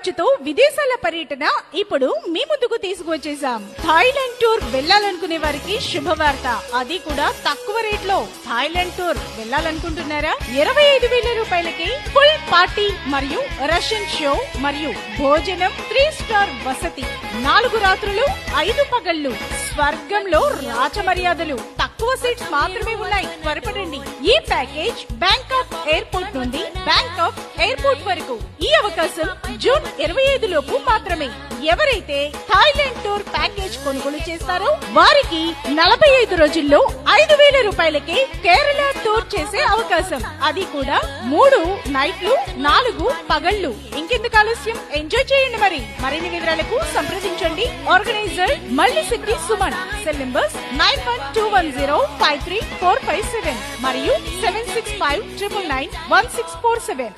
ఖర్చుతో విదేశాల పర్యటన ఇప్పుడు మీ ముందుకు తీసుకువచ్చేసాం. థాయిలాండ్ టూర్ వెళ్లాలనుకునే వారికి శుభవార్త, అది కూడా తక్కువ రేట్ లో. Thailand tour వెళ్లాలనుకుంటున్నారా? 25,000 రూపాయలకి ఫుల్ పార్టీ మరియు రష్యన్ షో మరియు భోజనం, 3 స్టార్ వసతి, 4 రాత్రులు 5 పగళ్లు, స్వర్గంలో రాజమర్యాదలు. తక్కువ సీట్స్ మాత్రమే ఉన్నాయి, త్వరపడండి. ఈ ప్యాకేజ్ బ్యాంకాక్ ఎయిర్పోర్ట్ నుండి బ్యాంకాక్ ఎయిర్పోర్ట్ వరకు. ఈ అవకాశం జూన్ 25 లోపు మాత్రమే. ఎవరైతే థాయిలాండ్ టూర్ ప్యాకేజ్ కొనుగోలు చేస్తారో వారికి 45 రోజుల్లో 5,000 రూపాయలకి కేరళ టూర్ చేసే అవకాశం, అది కూడా 3 నైట్లు 4 పగళ్లు. ఇంకెందుకు ఆలస్యం, ఎంజాయ్ చేయండి. మరిన్ని వివరాలకు సంప్రదించండి. Organiser Mallishetty Suman. Cell numbers 9121053457 మరియు 7659991647.